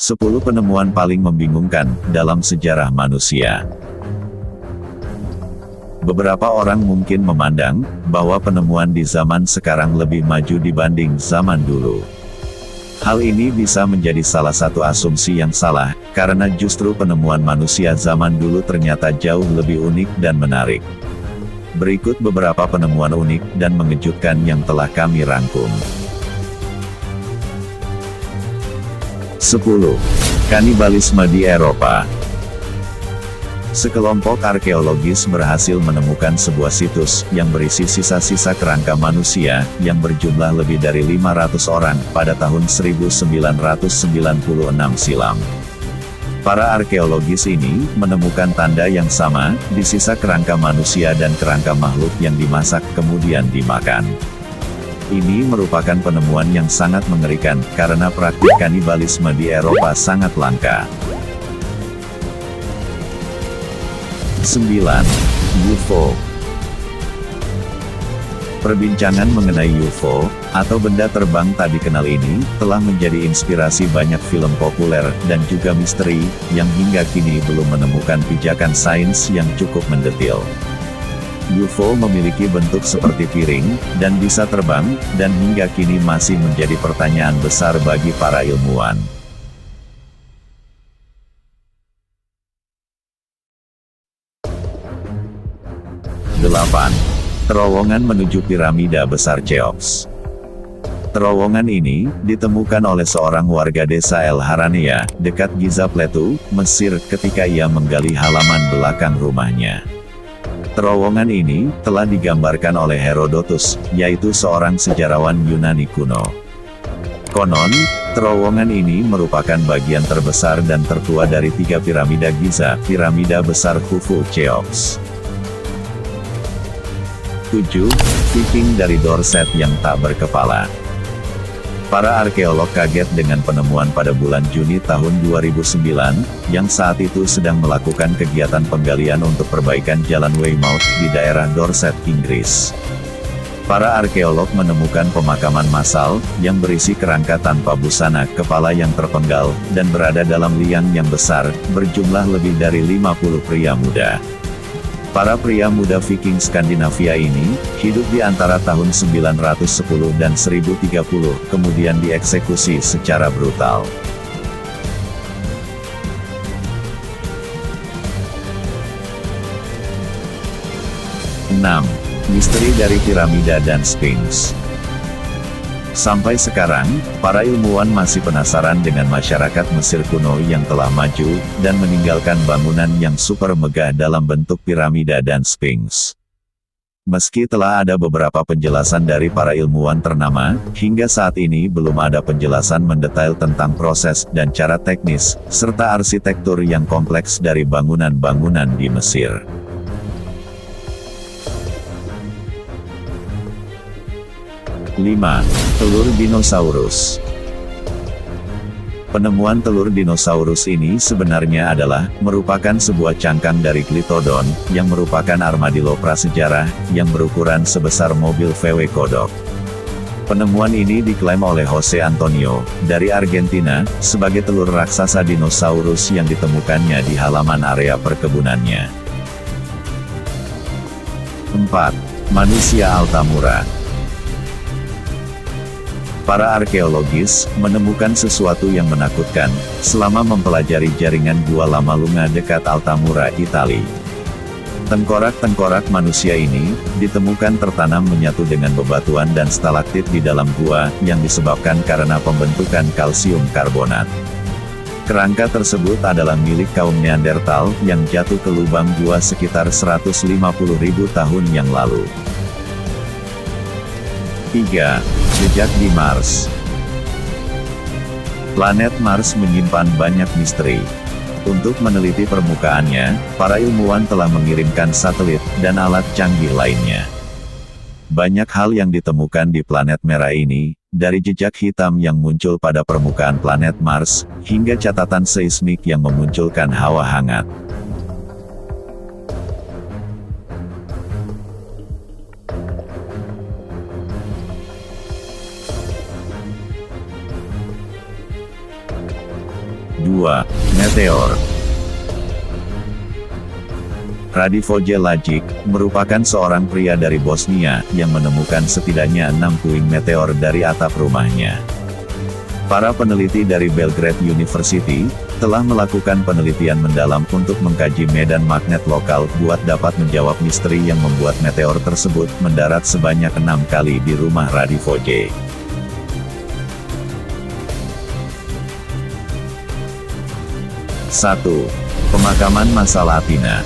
10 penemuan paling membingungkan dalam sejarah manusia. Beberapa orang mungkin memandang bahwa penemuan di zaman sekarang lebih maju dibanding zaman dulu. Hal ini bisa menjadi salah satu asumsi yang salah, karena justru penemuan manusia zaman dulu ternyata jauh lebih unik dan menarik. Berikut beberapa penemuan unik dan mengejutkan yang telah kami rangkum. 10. Kanibalisme di Eropa. Sekelompok arkeologis berhasil menemukan sebuah situs yang berisi sisa-sisa kerangka manusia yang berjumlah lebih dari 500 orang pada tahun 1996 silam. Para arkeologis ini menemukan tanda yang sama di sisa kerangka manusia dan kerangka makhluk yang dimasak kemudian dimakan. Ini merupakan penemuan yang sangat mengerikan, karena praktik kanibalisme di Eropa sangat langka. 9. UFO. Perbincangan mengenai UFO, atau benda terbang tak dikenal ini, telah menjadi inspirasi banyak film populer, dan juga misteri, yang hingga kini belum menemukan pijakan sains yang cukup mendetil. UFO memiliki bentuk seperti piring, dan bisa terbang, dan hingga kini masih menjadi pertanyaan besar bagi para ilmuwan. Delapan. Terowongan menuju piramida besar Cheops. Terowongan ini ditemukan oleh seorang warga desa El Haranea, dekat Giza Plateau, Mesir, ketika ia menggali halaman belakang rumahnya. Terowongan ini telah digambarkan oleh Herodotus, yaitu seorang sejarawan Yunani kuno. Konon, terowongan ini merupakan bagian terbesar dan tertua dari 3 piramida Giza, piramida besar Khufu, Cheops. 7. Viking dari Dorset yang tak berkepala. Para arkeolog kaget dengan penemuan pada bulan Juni tahun 2009, yang saat itu sedang melakukan kegiatan penggalian untuk perbaikan jalan Weymouth di daerah Dorset, Inggris. Para arkeolog menemukan pemakaman massal, yang berisi kerangka tanpa busana, kepala yang terpenggal, dan berada dalam liang yang besar, berjumlah lebih dari 50 pria muda. Para pria muda Viking Skandinavia ini, hidup di antara tahun 910 dan 1030, kemudian dieksekusi secara brutal. Enam. Misteri dari piramida dan Sphinx. Sampai sekarang, para ilmuwan masih penasaran dengan masyarakat Mesir kuno yang telah maju, dan meninggalkan bangunan yang super megah dalam bentuk piramida dan Sphinx. Meski telah ada beberapa penjelasan dari para ilmuwan ternama, hingga saat ini belum ada penjelasan mendetail tentang proses dan cara teknis, serta arsitektur yang kompleks dari bangunan-bangunan di Mesir. 5. Telur dinosaurus. Penemuan telur dinosaurus ini sebenarnya merupakan sebuah cangkang dari Clitodon, yang merupakan armadillo prasejarah, yang berukuran sebesar mobil VW kodok. Penemuan ini diklaim oleh Jose Antonio, dari Argentina, sebagai telur raksasa dinosaurus yang ditemukannya di halaman area perkebunannya. 4. Manusia Altamura. Para arkeologis menemukan sesuatu yang menakutkan selama mempelajari jaringan gua Lama Lunga dekat Altamura, Italia. Tengkorak-tengkorak manusia ini ditemukan tertanam menyatu dengan bebatuan dan stalaktit di dalam gua, yang disebabkan karena pembentukan kalsium karbonat. Kerangka tersebut adalah milik kaum Neandertal yang jatuh ke lubang gua sekitar 150.000 tahun yang lalu. 3. Jejak di Mars. Planet Mars menyimpan banyak misteri. Untuk meneliti permukaannya, para ilmuwan telah mengirimkan satelit dan alat canggih lainnya. Banyak hal yang ditemukan di planet merah ini, dari jejak hitam yang muncul pada permukaan planet Mars, hingga catatan seismik yang memunculkan hawa hangat. 4. 2. Meteor. Radivoje Lajic merupakan seorang pria dari Bosnia yang menemukan setidaknya 6 puing meteor dari atap rumahnya. Para peneliti dari Belgrade University telah melakukan penelitian mendalam untuk mengkaji medan magnet lokal buat dapat menjawab misteri yang membuat meteor tersebut mendarat sebanyak 6 kali di rumah Radivoje. Satu. Pemakaman massal Athena.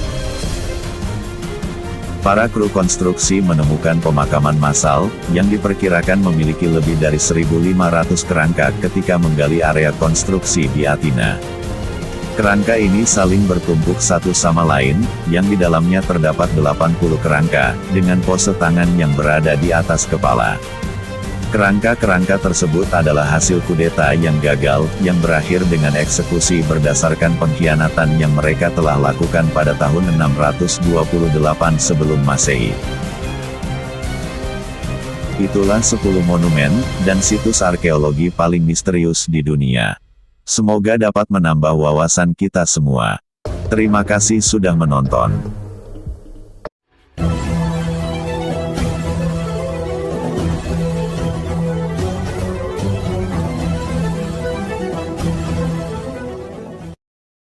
Para kru konstruksi menemukan pemakaman massal, yang diperkirakan memiliki lebih dari 1.500 kerangka ketika menggali area konstruksi di Athena. Kerangka ini saling bertumpuk satu sama lain, yang di dalamnya terdapat 80 kerangka, dengan pose tangan yang berada di atas kepala. Kerangka-kerangka tersebut adalah hasil kudeta yang gagal, yang berakhir dengan eksekusi berdasarkan pengkhianatan yang mereka telah lakukan pada tahun 628 sebelum Masehi. Itulah 10 monumen, dan situs arkeologi paling misterius di dunia. Semoga dapat menambah wawasan kita semua. Terima kasih sudah menonton.